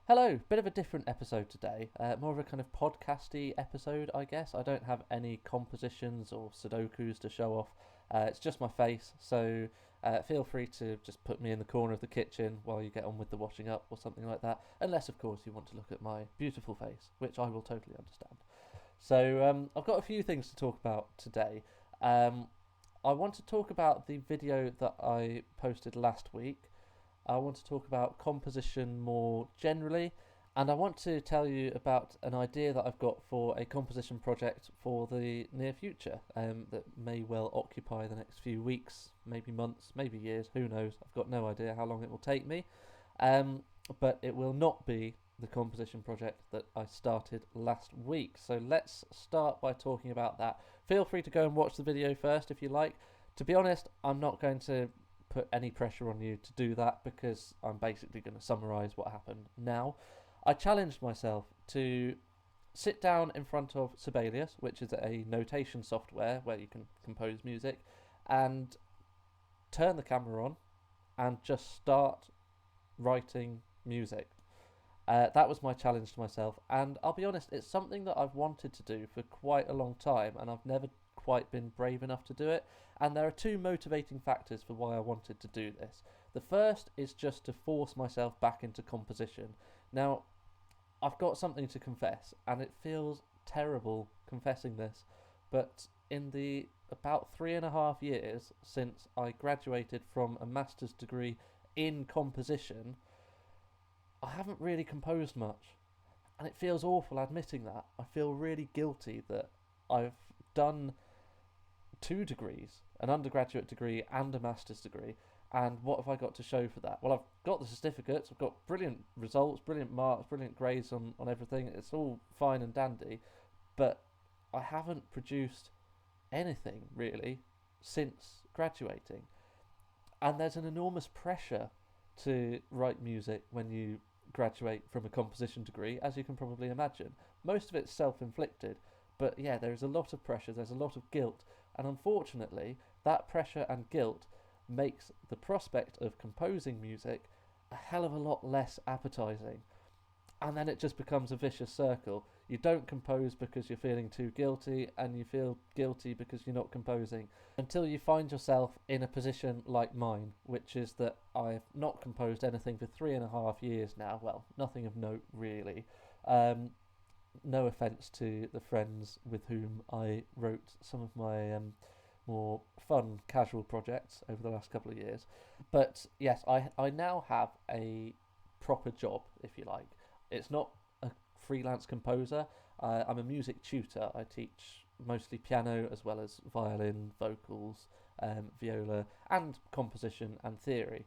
Hello, bit of a different episode today. More of a kind of podcasty episode, I guess. I don't have any compositions or Sudokus to show off. It's just my face, so feel free to just put me in the corner of the kitchen while you get on with the washing up or something like that. Unless, of course, you want to look at my beautiful face, which I will totally understand. So I've got a few things to talk about today. Um, I want to talk about the video that I posted last week. I want to talk about composition more generally, and I want to tell you about an idea that I've got for a composition project for the near future that may well occupy the next few weeks, maybe months, maybe years, who knows. I've got no idea how long it will take me, um, but it will not be the composition project that I started last week. So let's start by talking about that. Feel free to go and watch the video first if you like. To be honest, I'm not going to put any pressure on you to do that because I'm basically going to summarize what happened now. I challenged myself to sit down in front of Sibelius, which is a notation software where you can compose music, and turn the camera on and just start writing music. That was my challenge to myself, and I'll be honest, it's something that I've wanted to do for quite a long time, and I've never quite been brave enough to do it. And there are two motivating factors for why I wanted to do this. The first is just to force myself back into composition. Now, I've got something to confess, and it feels terrible confessing this, but in the about 3.5 years since I graduated from a master's degree in composition, I haven't really composed much. And it feels awful admitting that. I feel really guilty that I've done 2 degrees, an undergraduate degree and a master's degree. And what have I got to show for that? Well, I've got the certificates, I've got brilliant results, brilliant marks, brilliant grades on everything. It's all fine and dandy, but I haven't produced anything really since graduating. And there's an enormous pressure to write music when you graduate from a composition degree, as you can probably imagine. Most of it's self inflicted, but yeah, there is a lot of pressure, there's a lot of guilt, and unfortunately, that pressure and guilt makes the prospect of composing music a hell of a lot less appetizing. And then it just becomes a vicious circle. You don't compose because you're feeling too guilty, and you feel guilty because you're not composing, until you find yourself in a position like mine, which is that I've not composed anything for 3.5 years now. Well, nothing of note, really. Um, no offence to the friends with whom I wrote some of my more fun, casual projects over the last couple of years. But yes, I now have a proper job, if you like. It's not a freelance composer. I'm a music tutor. I teach mostly piano as well as violin, vocals, viola, and composition and theory.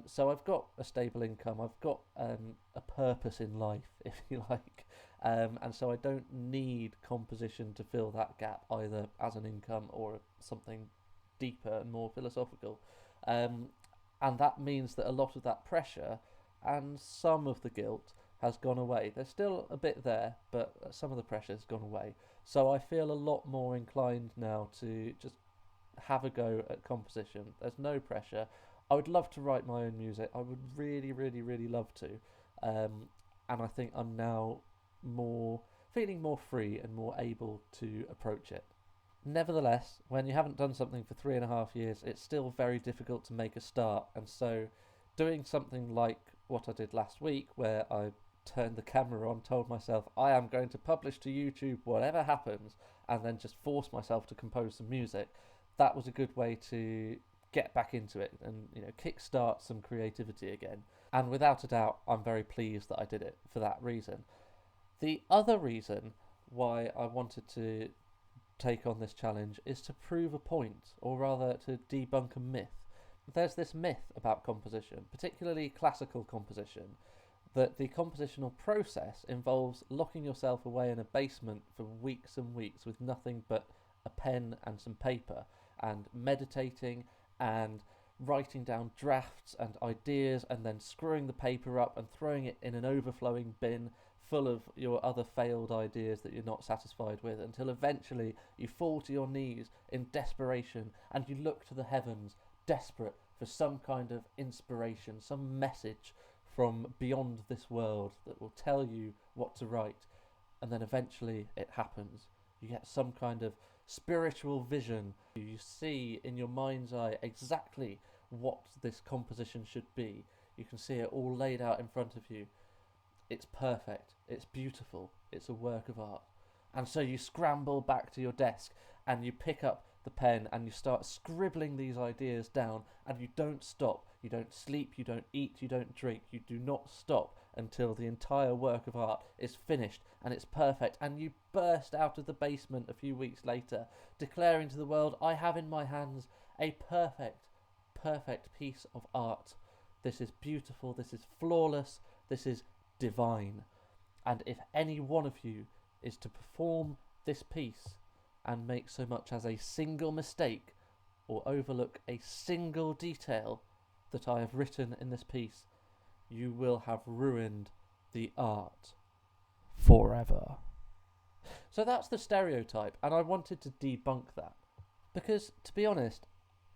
So I've got a stable income. I've got a purpose in life, if you like. And so I don't need composition to fill that gap either as an income or something deeper and more philosophical. Um, and that means that a lot of that pressure and some of the guilt has gone away. There's still a bit there, but some of the pressure has gone away. So I feel a lot more inclined now to just have a go at composition. There's no pressure. I would love to write my own music. I would really, really, really love to. And I think I'm now more feeling more free and more able to approach it. Nevertheless, when you haven't done something for 3.5 years, it's still very difficult to make a start. And so, doing something like what I did last week, where I turned the camera on, told myself I am going to publish to YouTube whatever happens, and then just force myself to compose some music, that was a good way to get back into it and kickstart some creativity again. And without a doubt, I'm very pleased that I did it for that reason. The other reason why I wanted to take on this challenge is to prove a point, or rather to debunk a myth. There's this myth about composition, particularly classical composition, that the compositional process involves locking yourself away in a basement for weeks and weeks with nothing but a pen and some paper, and meditating and writing down drafts and ideas, and then screwing the paper up and throwing it in an overflowing bin full of your other failed ideas that you're not satisfied with, until eventually you fall to your knees in desperation and you look to the heavens, desperate for some kind of inspiration, some message from beyond this world that will tell you what to write, and then eventually it happens. You get some kind of spiritual vision. You see in your mind's eye exactly what this composition should be. You can see it all laid out in front of you. It's perfect, it's beautiful, it's a work of art. And so you scramble back to your desk and you pick up the pen and you start scribbling these ideas down, and you don't stop. You don't sleep, you don't eat, you don't drink. You do not stop until the entire work of art is finished and it's perfect, and you burst out of the basement a few weeks later, declaring to the world, I have in my hands a perfect piece of art. This is beautiful, this is flawless, this is divine. And if any one of you is to perform this piece and make so much as a single mistake or overlook a single detail that I have written in this piece, you will have ruined the art forever. So that's the stereotype, and I wanted to debunk that. Because, to be honest,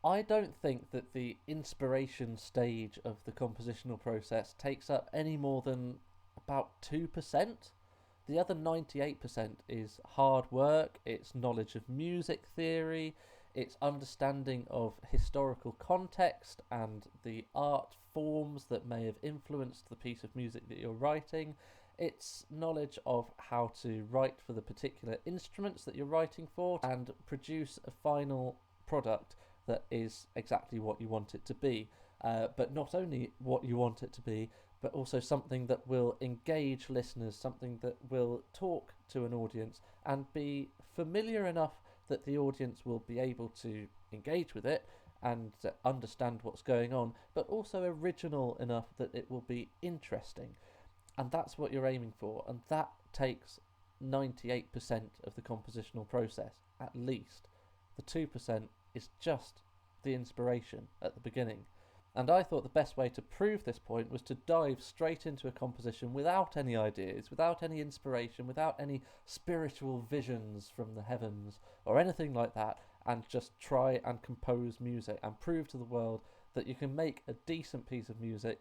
I don't think that the inspiration stage of the compositional process takes up any more than about 2%. The other 98% is hard work, it's knowledge of music theory, it's understanding of historical context and the art forms that may have influenced the piece of music that you're writing. It's knowledge of how to write for the particular instruments that you're writing for and produce a final product that is exactly what you want it to be. But not only what you want it to be, but also something that will engage listeners, something that will talk to an audience and be familiar enough that the audience will be able to engage with it and understand what's going on, but also original enough that it will be interesting. And that's what you're aiming for, and that takes 98% of the compositional process, at least. The 2% is just the inspiration at the beginning. And I thought the best way to prove this point was to dive straight into a composition without any ideas, without any inspiration, without any spiritual visions from the heavens or anything like that, and just try and compose music and prove to the world that you can make a decent piece of music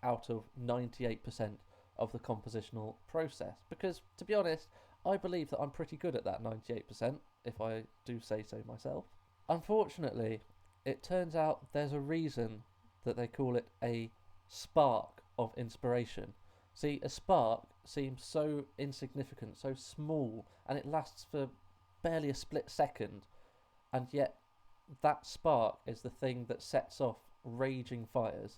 out of 98% of the compositional process. Because, to be honest, I believe that I'm pretty good at that 98%, if I do say so myself. Unfortunately, it turns out there's a reason that they call it a spark of inspiration. See, a spark seems so insignificant, so small, and it lasts for barely a split second, and yet that spark is the thing that sets off raging fires.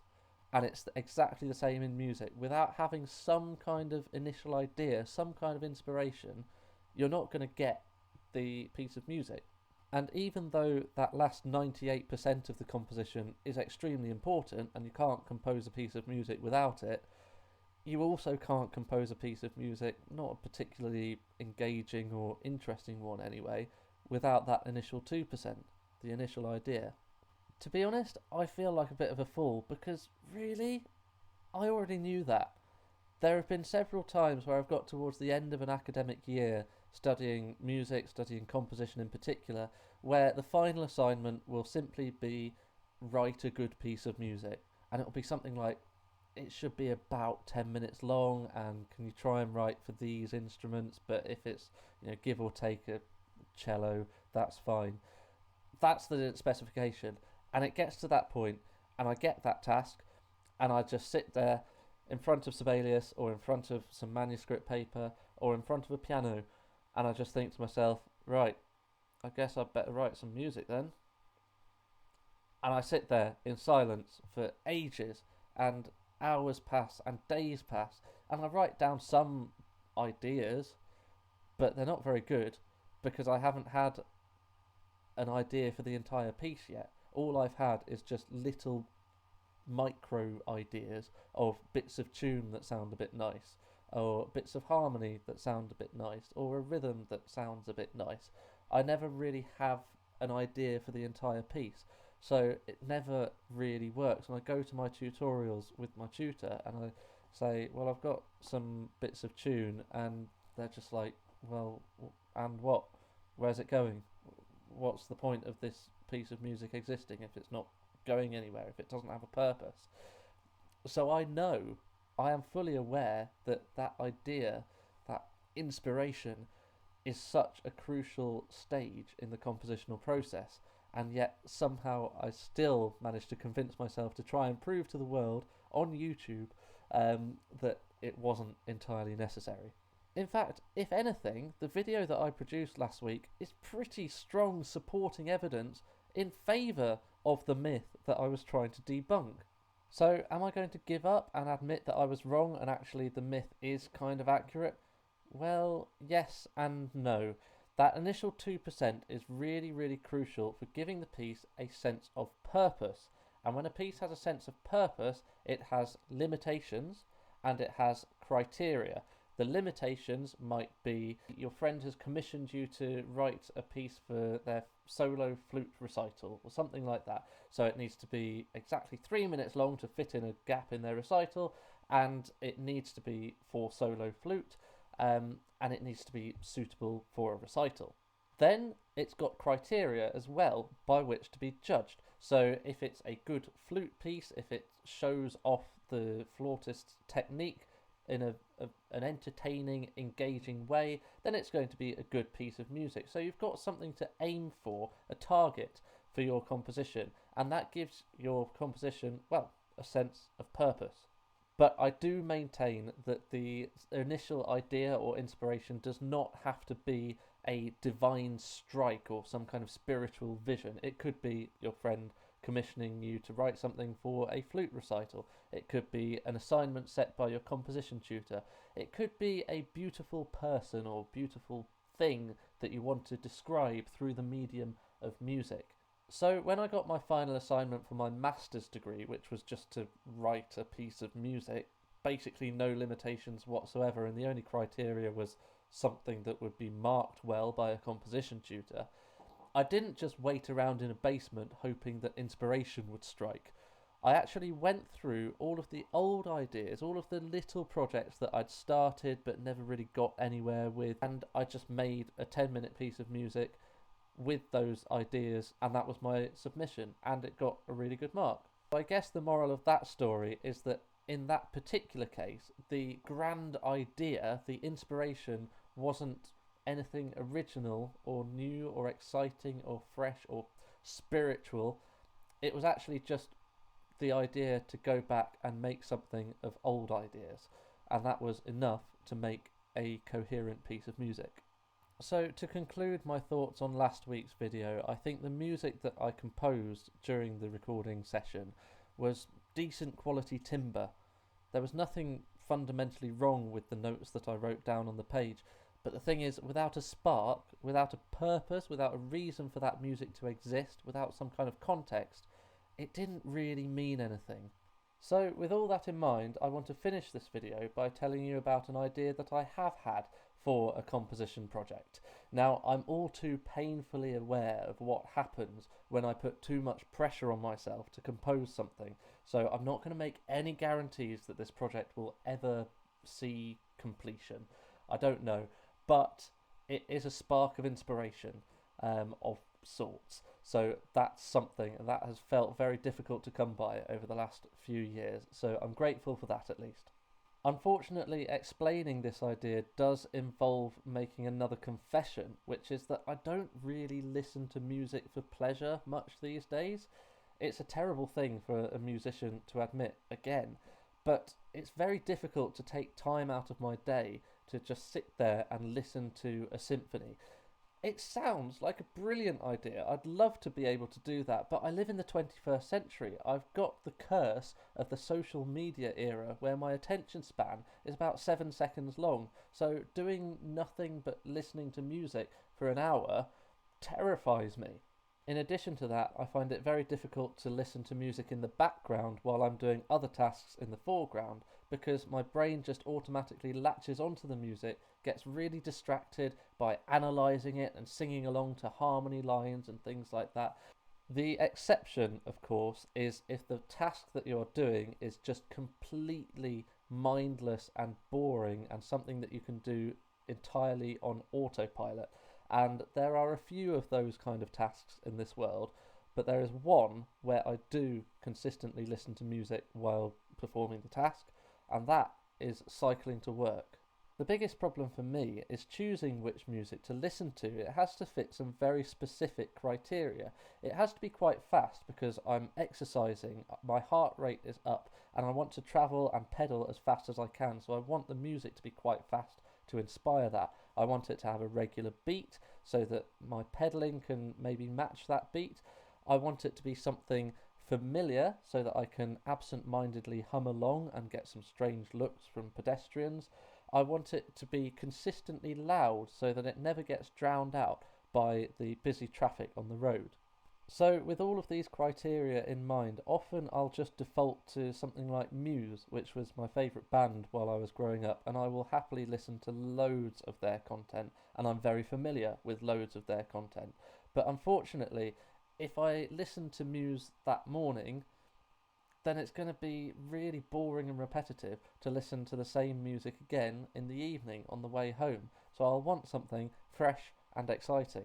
And it's exactly the same in music. Without having some kind of initial idea, some kind of inspiration, you're not going to get the piece of music. And even though that last 98% of the composition is extremely important, and you can't compose a piece of music without it, you also can't compose a piece of music, not a particularly engaging or interesting one anyway, without that initial 2%, the initial idea. To be honest, I feel like a bit of a fool, because really, I already knew that. There have been several times where I've got towards the end of an academic year studying music, studying composition in particular, where the final assignment will simply be write a good piece of music. And it'll be something like, it should be about 10 minutes long, and can you try and write for these instruments, but if it's, give or take a cello, that's fine. That's the specification. And it gets to that point, and I get that task, and I just sit there in front of Sibelius, or in front of some manuscript paper, or in front of a piano, and I just think to myself, right, I guess I'd better write some music then. And I sit there in silence for ages, and hours pass, and days pass, and I write down some ideas, but they're not very good, because I haven't had an idea for the entire piece yet. All I've had is just little micro ideas of bits of tune that sound a bit nice, or bits of harmony that sound a bit nice, or a rhythm that sounds a bit nice. I never really have an idea for the entire piece, so it never really works. And I go to my tutorials with my tutor and I say, well, I've got some bits of tune, and they're just like, well, and what? Where's it going? What's the point of this piece of music existing if it's not going anywhere, if it doesn't have a purpose? So I know I am fully aware that that idea, that inspiration, is such a crucial stage in the compositional process, and yet somehow I still managed to convince myself to try and prove to the world on YouTube that it wasn't entirely necessary. In fact, if anything, the video that I produced last week is pretty strong supporting evidence in favour of the myth that I was trying to debunk. So, am I going to give up and admit that I was wrong and actually the myth is kind of accurate? Well, yes and no. That initial 2% is really, really crucial for giving the piece a sense of purpose. And when a piece has a sense of purpose, it has limitations and it has criteria. The limitations might be your friend has commissioned you to write a piece for their solo flute recital or something like that. So it needs to be exactly 3 minutes long to fit in a gap in their recital, and it needs to be for solo flute, and it needs to be suitable for a recital. Then it's got criteria as well by which to be judged. So if it's a good flute piece, if it shows off the flautist's technique in an entertaining, engaging way, then it's going to be a good piece of music. So you've got something to aim for, a target for your composition, and that gives your composition, well, a sense of purpose. But I do maintain that the initial idea or inspiration does not have to be a divine strike or some kind of spiritual vision. It could be your friend commissioning you to write something for a flute recital. It could be an assignment set by your composition tutor. It could be a beautiful person or beautiful thing that you want to describe through the medium of music. So when I got my final assignment for my master's degree, which was just to write a piece of music, basically no limitations whatsoever, and the only criteria was something that would be marked well by a composition tutor, I didn't just wait around in a basement hoping that inspiration would strike. I actually went through all of the old ideas, all of the little projects that I'd started but never really got anywhere with, and I just made a 10-minute piece of music with those ideas, and that was my submission, and it got a really good mark. So I guess the moral of that story is that in that particular case, the grand idea, the inspiration, wasn't anything original or new or exciting or fresh or spiritual. It was actually just the idea to go back and make something of old ideas, and that was enough to make a coherent piece of music. So to conclude my thoughts on last week's video, I think the music that I composed during the recording session was decent quality timber. There was nothing fundamentally wrong with the notes that I wrote down on the page, but the thing is, without a spark, without a purpose, without a reason for that music to exist, without some kind of context, it didn't really mean anything. So with all that in mind, I want to finish this video by telling you about an idea that I have had for a composition project. Now, I'm all too painfully aware of what happens when I put too much pressure on myself to compose something, so I'm not going to make any guarantees that this project will ever see completion. I don't know, but it is a spark of inspiration of sorts. So that's something that has felt very difficult to come by over the last few years, so I'm grateful for that at least. Unfortunately, explaining this idea does involve making another confession, which is that I don't really listen to music for pleasure much these days. It's a terrible thing for a musician to admit again, but it's very difficult to take time out of my day to just sit there and listen to a symphony. It sounds like a brilliant idea. I'd love to be able to do that, but I live in the 21st century. I've got the curse of the social media era where my attention span is about 7 seconds long. So doing nothing but listening to music for an hour terrifies me. In addition to that, I find it very difficult to listen to music in the background while I'm doing other tasks in the foreground, because my brain just automatically latches onto the music, gets really distracted by analysing it and singing along to harmony lines and things like that. The exception, of course, is if the task that you're doing is just completely mindless and boring and something that you can do entirely on autopilot. And there are a few of those kind of tasks in this world, but there is one where I do consistently listen to music while performing the task, and that is cycling to work. The biggest problem for me is choosing which music to listen to. It has to fit some very specific criteria. It has to be quite fast because I'm exercising, my heart rate is up, and I want to travel and pedal as fast as I can, so I want the music to be quite fast to inspire that. I want it to have a regular beat so that my pedaling can maybe match that beat. I want it to be something familiar so that I can absent-mindedly hum along and get some strange looks from pedestrians. I want it to be consistently loud so that it never gets drowned out by the busy traffic on the road. So with all of these criteria in mind, often I'll just default to something like Muse, which was my favourite band while I was growing up, and I will happily listen to loads of their content, and I'm very familiar with loads of their content. But unfortunately, if I listen to Muse that morning, then it's going to be really boring and repetitive to listen to the same music again in the evening on the way home. So I'll want something fresh and exciting.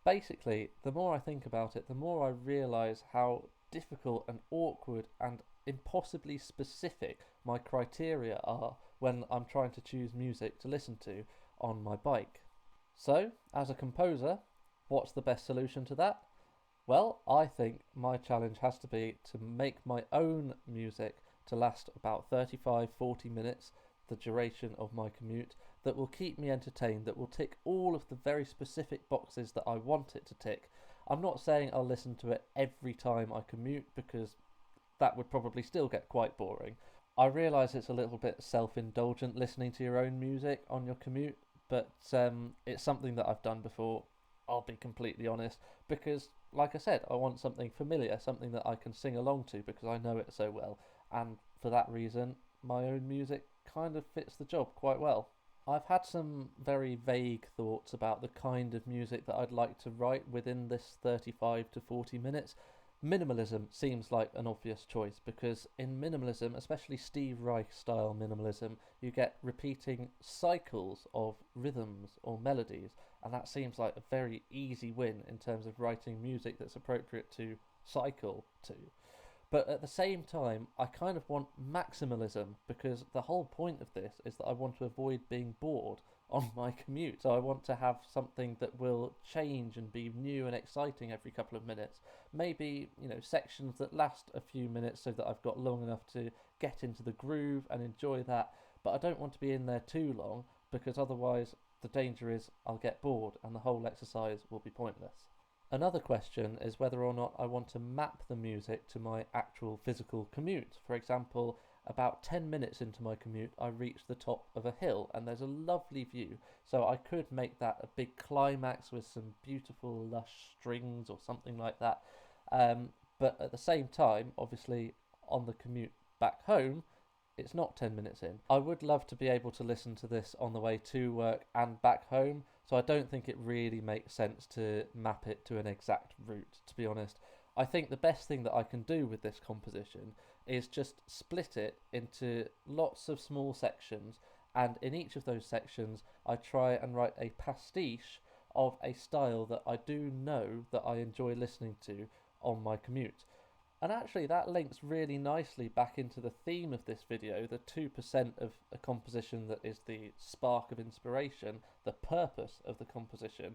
Basically, the more I think about it, the more I realise how difficult and awkward and impossibly specific my criteria are when I'm trying to choose music to listen to on my bike. So, as a composer, what's the best solution to that? Well, I think my challenge has to be to make my own music to last about 35-40 minutes, the duration of my commute, that will keep me entertained, that will tick all of the very specific boxes that I want it to tick. I'm not saying I'll listen to it every time I commute, because that would probably still get quite boring. I realise it's a little bit self-indulgent listening to your own music on your commute, but it's something that I've done before, I'll be completely honest, because like I said, I want something familiar, something that I can sing along to because I know it so well, and for that reason, my own music kind of fits the job quite well. I've had some very vague thoughts about the kind of music that I'd like to write within this 35 to 40 minutes. Minimalism seems like an obvious choice because in minimalism, especially Steve Reich style minimalism, you get repeating cycles of rhythms or melodies, and that seems like a very easy win in terms of writing music that's appropriate to cycle to. But at the same time, I kind of want maximalism because the whole point of this is that I want to avoid being bored on my commute. So I want to have something that will change and be new and exciting every couple of minutes. Maybe, sections that last a few minutes so that I've got long enough to get into the groove and enjoy that. But I don't want to be in there too long because otherwise the danger is I'll get bored and the whole exercise will be pointless. Another question is whether or not I want to map the music to my actual physical commute. For example, about 10 minutes into my commute, I reach the top of a hill and there's a lovely view. So I could make that a big climax with some beautiful lush strings or something like that. But at the same time, obviously, on the commute back home, it's not 10 minutes in. I would love to be able to listen to this on the way to work and back home, so I don't think it really makes sense to map it to an exact route, to be honest. I think the best thing that I can do with this composition is just split it into lots of small sections, and in each of those sections I try and write a pastiche of a style that I do know that I enjoy listening to on my commute. And actually that links really nicely back into the theme of this video, the 2% of a composition that is the spark of inspiration, the purpose of the composition,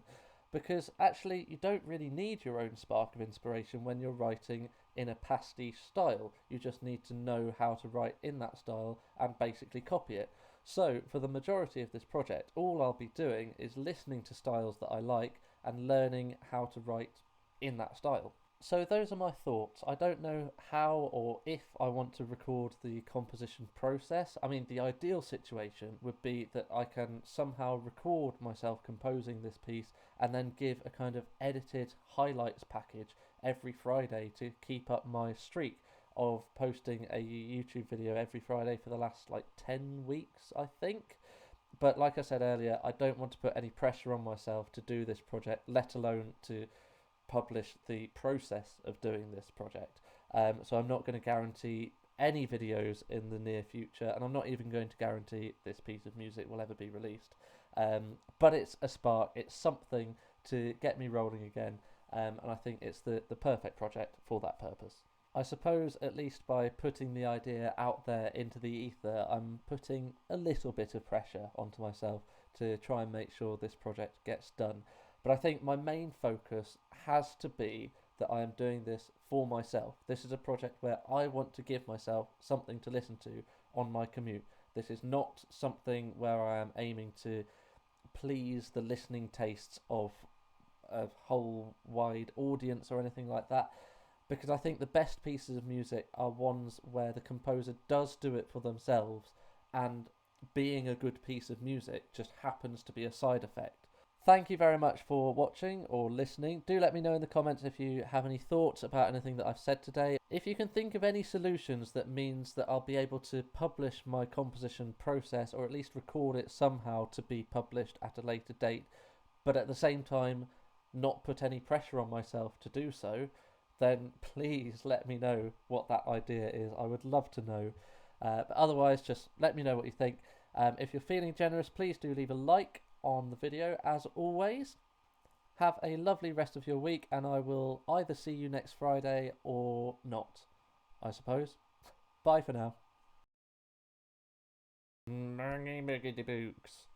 because actually you don't really need your own spark of inspiration when you're writing in a pastiche style. You just need to know how to write in that style and basically copy it. So for the majority of this project, all I'll be doing is listening to styles that I like and learning how to write in that style. So those are my thoughts. I don't know how or if I want to record the composition process. I mean, the ideal situation would be that I can somehow record myself composing this piece and then give a kind of edited highlights package every Friday to keep up my streak of posting a YouTube video every Friday for the last 10 weeks, I think. But like I said earlier, I don't want to put any pressure on myself to do this project, let alone to publish the process of doing this project. So I'm not going to guarantee any videos in the near future, and I'm not even going to guarantee this piece of music will ever be released. But it's a spark, it's something to get me rolling again, and I think it's the perfect project for that purpose. I suppose at least by putting the idea out there into the ether, I'm putting a little bit of pressure onto myself to try and make sure this project gets done. But I think my main focus has to be that I am doing this for myself. This is a project where I want to give myself something to listen to on my commute. This is not something where I am aiming to please the listening tastes of a whole wide audience or anything like that, because I think the best pieces of music are ones where the composer does do it for themselves, and being a good piece of music just happens to be a side effect. Thank you very much for watching or listening. Do let me know in the comments if you have any thoughts about anything that I've said today. If you can think of any solutions that means that I'll be able to publish my composition process, or at least record it somehow to be published at a later date, but at the same time not put any pressure on myself to do so, then please let me know what that idea is. I would love to know. But otherwise, just let me know what you think. If you're feeling generous, please do leave a like on the video. As always, have a lovely rest of your week, and I will either see you next Friday or not, I suppose. Bye for now. Books.